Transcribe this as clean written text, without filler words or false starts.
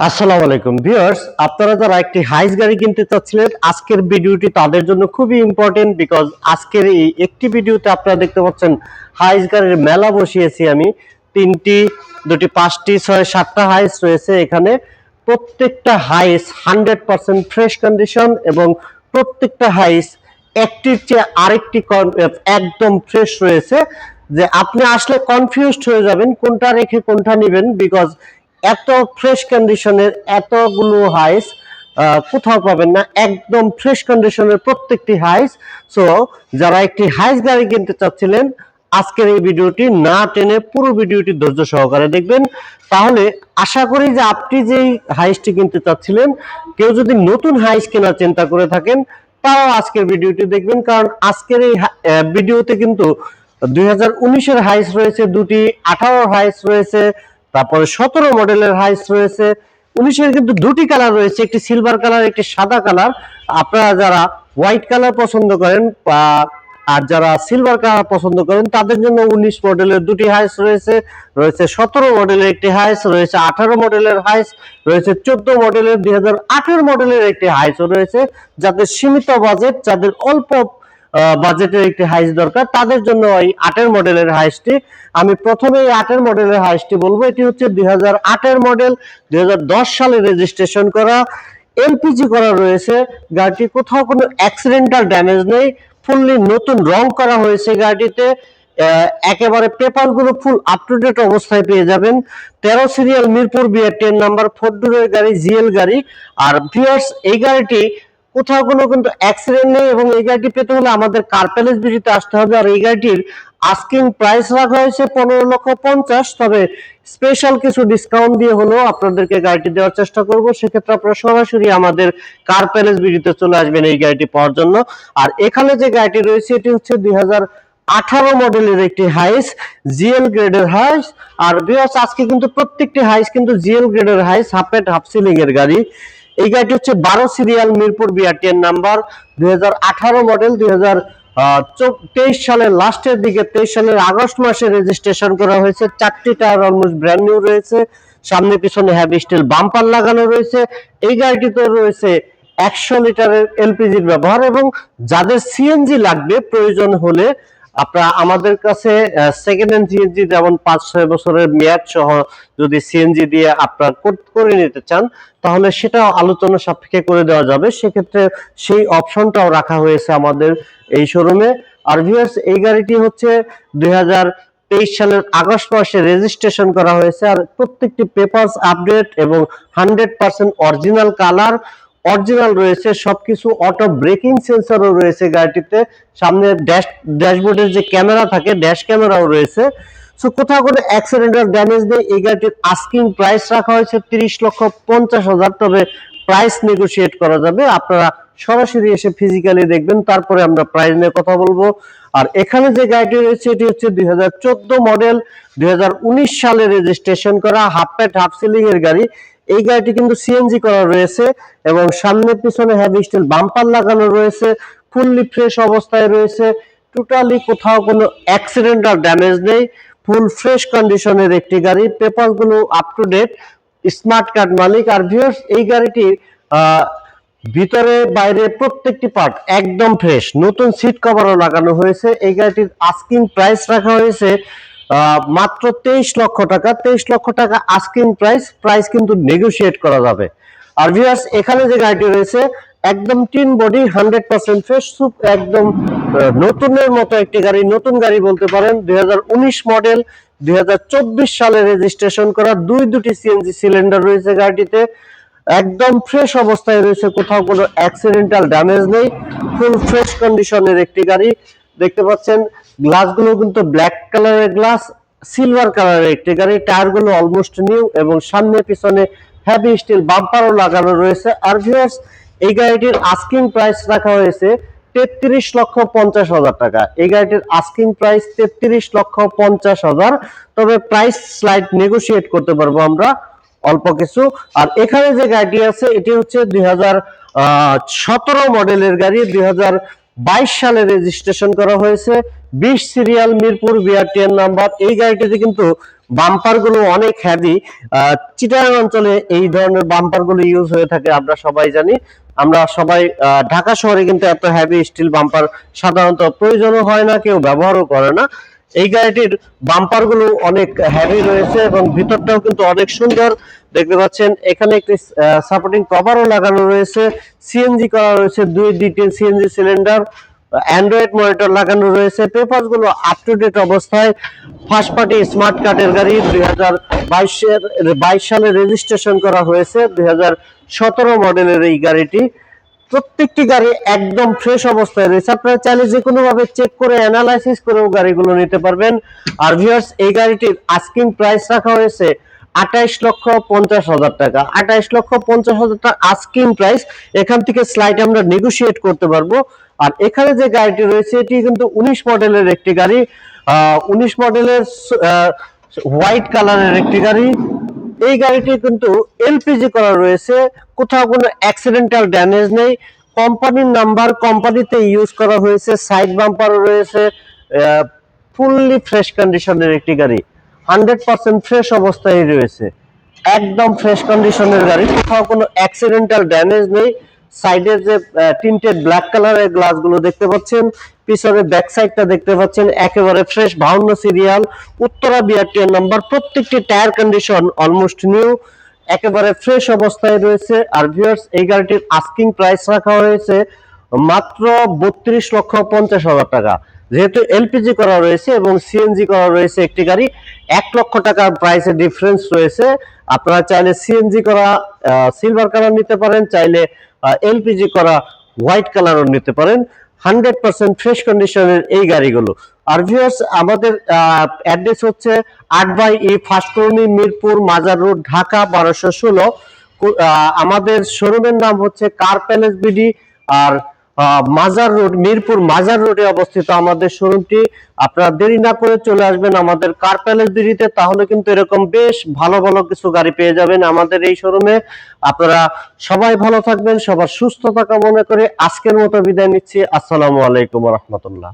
আসসালামু আলাইকুম ভিউয়ার্স, আপনারা যারা একটি হাইস গাড়ি কিনতে চাচ্ছিলেন আজকের ভিডিওটি তাদের জন্য খুবই ইম্পর্টেন্ট। বিকজ আজকের এই একটি ভিডিওতে আপনারা দেখতে পাচ্ছেন হাইস গাড়ির মেলা বসিয়েছি আমি। তিনটি, দুটি, পাঁচটি, ছয়, সাতটা হাইস রয়েছে এখানে। প্রত্যেকটা হাইস 100% ফ্রেশ কন্ডিশন এবং প্রত্যেকটা হাইস একটির চেয়ে আরেকটি একদম ফ্রেশ রয়েছে। যে আপনি আসলে কনফিউজড হয়ে যাবেন কোনটা রেখে কোনটা নেবেন, বিকজ এত ফ্রেশ কন্ডিশনের এতগুলো হাইস কোথাও পাবেন না। একদম ফ্রেশ কন্ডিশনের প্রত্যেকটি হাইস। সো যারা একটি হাইস গাড়ি কিনতে চাচ্ছিলেন আজকের এই ভিডিওটি না টেনে পুরো ভিডিওটি ধৈর্য সহকারে দেখবেন। তাহলে আশা করি যে আপনি যেই হাইসটি কিনতে চাচ্ছিলেন, কেউ যদি নতুন হাইস কেনার চিন্তা করে থাকেন তারাও আজকের ভিডিওটি দেখবেন। কারণ আজকের এই ভিডিওতে কিন্তু 2019-এর হাইস রয়েছে দুটি, 18 হাইস রয়েছে, তারপরে 17 মডেলের হাইস রয়েছে। 19-এর কিন্তু দুটি কালার রয়েছে, একটি সিলভার কালার, একটি সাদা কালার। আপনারা যারা হোয়াইট কালার পছন্দ করেন আর যারা সিলভার কালার পছন্দ করেন তাদের জন্য 19 মডেলের দুটি হাইস রয়েছে। রয়েছে 17 মডেলের একটি হাইস, রয়েছে 18 মডেলের হাইস, রয়েছে 14 মডেলের, 2018 মডেলের একটি হাইসও রয়েছে। যাদের সীমিত বাজেট, যাদের অল্প বাজেটের একটি হাইস দরকার তাদের জন্য এই 8 মডেলের হাইসটি। আমি প্রথমে এই 8 মডেলের হাইসটি বলবো। এটি হচ্ছে 2008 মডেল, 2010 সালে রেজিস্ট্রেশন করা, এলপিজি করা রয়েছে। গাড়িটি কোথাও কোনো অ্যাক্সিডেন্টাল ড্যামেজ নেই, ফুললি নতুন রং করা হয়েছে গাড়িটিতে। একেবারে পেপার গুলো ফুল আপ টু ডেট অবস্থায় পেয়ে যাবেন। 13 সিরিয়াল মিরপুর বিআর 10 নাম্বার 4 ডোরের গাড়ি, জিএল গাড়ি। আর ভিউয়ার্স, এই গাড়িটি কোথাও কোনো কিন্তু অ্যাক্সিডেন্ট নেই এবং এই গাড়িটি পেতে হলে আমাদের কার প্যালেস ভিডিওতে আসতে হবে। আর এই গাড়িটির আস্কিং প্রাইস রাখা হয়েছে 15,50,000। তবে স্পেশাল কিছু ডিসকাউন্ট দিয়ে হলেও আপনাদেরকে গাড়িটি দেওয়ার চেষ্টা করব। সেক্ষেত্রে আপনারা সরাসরি আমাদের কার প্যালেস ভিডিওতে চলে আসবেন এই গাড়িটি পাওয়ার জন্য। আর এখানে যে গাড়িটি রয়েছে এটি হচ্ছে 2018 মডেলের একটি হাইস, জিএল গ্রেডের হাইস। আর ভিউয়ার্স, আজকে কিন্তু প্রত্যেকটি হাইস কিন্তু জিএল গ্রেডের Hiace, half pad half ceiling এর গাড়ি। এই গাড়িটি হচ্ছে 12 serial Mirpur BR 10 number, 2018 model, 2023 সালের লাস্টের দিকে, 23 সালের আগস্ট মাসে রেজিস্ট্রেশন করা হয়েছে। 4টি টায়ার অলমোস্ট ব্র্যান্ড নিউ রয়েছে, সামনে পিছনে হেভি স্টিল বাম্পার লাগানো রয়েছে। এই গাড়িটিতে রয়েছে 100 লিটারের এলপিজির ব্যবহার এবং যাদের সিএনজি লাগবে প্রয়োজন হলে আপনারা আমাদের কাছে সেকেন্ড হ্যান্ড সিএনজি, যেমন 5-6 বছরের মেয়াদ সহ যদি সিএনজি দিয়ে আপনারা করে নিতে চান তাহলে সেটাও আলোচনা সাপেক্ষে করে দেওয়া যাবে। সেক্ষেত্রে সেই অপশনটাও রাখা হয়েছে আমাদের এই শোরুমে। আর ভিউয়ার্স, এই গাড়িটি হচ্ছে 2023 সালের আগস্ট মাসে রেজিস্ট্রেশন করা হয়েছে। আর প্রত্যেকটি পেপারস আপডেট এবং 100% অরিজিনাল কালার, অরিজিনাল রয়েছে সবকিছু। অটো ব্রেকিং সেন্সরও রয়েছে গাড়িটিতে। সামনে ড্যাশবোর্ডের যে ক্যামেরা থাকে, ড্যাশ ক্যামেরাও রয়েছে। সো কোথাও কোনো অ্যাক্সিডেন্টাল ড্যামেজ নেই। এই গাড়িটির আস্কিং প্রাইস রাখা হয়েছে 30,50,000। তবে প্রাইস নেগোশিয়েট করা যাবে, আপনারা সরাসরি এসে ফিজিক্যালি দেখবেন, তারপরে আমরা প্রাইস নিয়ে কথা বলবো। আর এখানে যে গাড়িটি রয়েছে এটি হচ্ছে 2014 মডেল, 2019 সালে রেজিস্ট্রেশন করা, হাফ প্যাড হাফ সিলিং এর গাড়ি। এই গাড়িটি কিন্তু সিএনজি করা রয়েছে এবং সামনে পিছনে হেভি স্টিল বাম্পার লাগানো রয়েছে, ফুললি ফ্রেশ অবস্থায় রয়েছে। টোটালি কোথাও কোনো অ্যাক্সিডেন্টাল ড্যামেজ নেই, ফুল ফ্রেশ কন্ডিশনের একটি গাড়ি। পেপার গুলো up to date, smart card মালিক। আর ভিউয়ার্স, এই গাড়িটি ভিতরে বাইরে প্রত্যেকটি পার্ট একদম ফ্রেশ, নতুন সিট কভারও লাগানো হয়েছে। এই গাড়িটির আস্কিং প্রাইস রাখা হয়েছে মাত্র 23 লক্ষ টাকা। 23 লক্ষ টাকা আস্কিং প্রাইস, প্রাইস কিন্তু নেগোশিয়েট করা যাবে। আর ভিউয়ার্স, এখানে যে গাড়িটি রয়েছে একদম টিন বডি, 100% ফ্রেশ, একদম নতুনের মতো একটি গাড়ি। নতুন গাড়ি বলতে পারেন। 2019 মডেল, 2024 সালে রেজিস্ট্রেশন করা, দুটি সিএনজি সিলিন্ডার রয়েছে গাড়িটিতে। একদম ফ্রেশ অবস্থায় রয়েছে, কোথাও কোনো অ্যাক্সিডেন্টাল ড্যামেজ নেই, ফুল ফ্রেশ কন্ডিশনের একটি গাড়ি। দেখতে পাচ্ছেন গ্লাসগুলো কিন্তু ব্ল্যাক কালারের গ্লাস, সিলভার কালারের একটি গাড়ি। টায়ারগুলো অলমোস্ট নিউ এবং সামনে পিছনে হেভি স্টিল বাম্পারও লাগানো রয়েছে। আর ভিউয়ার্স, এই গাড়িটির আস্কিং প্রাইস রাখা হয়েছে 33,50,000 টাকা। এই গাড়িটির আস্কিং প্রাইস 33,50,000। তবে প্রাইস স্লাইড নেগোশিয়েট করতে পারবো আমরা অল্প কিছু। আর এখানে যে গাড়িটি আছে এটি হচ্ছে 2017 মডেলের গাড়ি, 2022 সালে রেজিস্ট্রেশন করা হয়েছে, 20 সিরিয়াল মিরপুর বিআর 10 নাম্বার। এই গাড়িটিতে কিন্তু বাম্পার গুলো অনেক হেভি। চিটাগাং অঞ্চলে এই ধরনের বাম্পার গুলো ইউজ হয়ে থাকে, আমরা সবাই জানি। আমরা সবাই ঢাকা শহরে কিন্তু এত হেভি স্টিল বাম্পার সাধারণত প্রয়োজনও হয় না, কেউ ব্যবহারও করে না। এই গাড়িটির বাম্পার গুলো অনেক হেভি রয়েছে এবং ভিতরটাও কিন্তু অনেক সুন্দর। দেখতে পাচ্ছেন এখানে একটি সাপোর্টিং কভারও লাগানো রয়েছে, সিএনজি করা রয়েছে, দুইটি সিএনজি সিলিন্ডার, অ্যান্ড্রয়েড মনিটর লাগানো রয়েছে। পেপারস গুলো আপ টু ডেট অবস্থায়। ফার্স্ট পার্টি স্মার্ট কার্ডের গাড়ি, 2022 সালে রেজিস্ট্রেশন করা হয়েছে, 2017 মডেলের এই গাড়িটি। প্রত্যেকটি গাড়ি একদম ফ্রেশ অবস্থায় রয়েছে, আপনারা চাইলে যে কোনো ভাবে চেক করে অ্যানালাইসিস করেও গাড়িগুলো নিতে পারবেন। আর ভিউয়ার্স, এই গাড়িটির আস্কিং প্রাইস রাখা হয়েছে 28,50,000 টাকা। 28,50,000 টাকা আস্কিং প্রাইস। এখান থেকে স্লাইড আমরা নেগোশিয়েট করতে পারবো। আর এখানে যে গাড়িটি রয়েছে এটি কিন্তু 19 মডেলের একটি গাড়ি, 19 মডেলের হোয়াইট কালারের একটি গাড়ি। এই গাড়িটি কিন্তু এলপিজি করা রয়েছে, কোথাও কোনো অ্যাক্সিডেন্টাল ড্যামেজ নেই, কোম্পানির নাম্বার, কোম্পানিতে ইউজ করা হয়েছে, সাইড বাম্পারও রয়েছে। ফুললি ফ্রেশ কন্ডিশনের একটি গাড়ি, 100% ফ্রেশ অবস্থায় রয়েছে, একদম ফ্রেশ কন্ডিশনের গাড়ি, কোথাও কোনো অ্যাক্সিডেন্টাল ড্যামেজ নেই। সাইডের যে টিন্টেড ব্ল্যাক কালারের গ্লাসগুলো দেখতে পাচ্ছেন, পিছনে ব্যাক সাইডটা দেখতে পাচ্ছেন একেবারে fresh, 52 serial, Uttara BRTA number. প্রত্যেকটি টায়ার কন্ডিশন অলমোস্ট নিউ, একেবারে ফ্রেশ অবস্থায় রয়েছে। আর ভিউয়ার্স, এই গাড়িটির আস্কিং প্রাইস রাখা হয়েছে মাত্র 32,50,000 টাকা। যেহেতু এলপিজি করা রয়েছে এবং সিএনজি করা রয়েছে একটি গাড়ি, 1 লক্ষ টাকার প্রাইসের ডিফারেন্স রয়েছে। আপনারা চাইলে সিএনজি করা সিলভার কালার নিতে পারেন, চাইলে এলপিজি করা হোয়াইট কালারও নিতে পারেন। 100% ফ্রেশ কন্ডিশনের এই গাড়িগুলো। আর ভিউয়ার্স, আমাদের অ্যাড্রেস হচ্ছে 8/E ফার্স্ট কলোনি, মিরপুর মাজার রোড, ঢাকা 1216। আমাদের শোরুমের নাম হচ্ছে কার প্যালেস বিডি। আর মাজার রোড, মিরপুর মাজার রোডে অবস্থিত আমাদের শোরুমটি। আপনারা দেরি না করে চলে আসবেন আমাদের কার প্যালেস বিডিতে, তাহলে কিন্তু এরকম বেশ ভালো ভালো কিছু গাড়ি পেয়ে যাবেন আমাদের এই শোরুমে। আপনারা সবাই ভালো থাকবেন, সবার সুস্থতা কামনা করে আজকের মতো বিদায় নিচ্ছি। আসসালামু আলাইকুম রহমতুল্লাহ।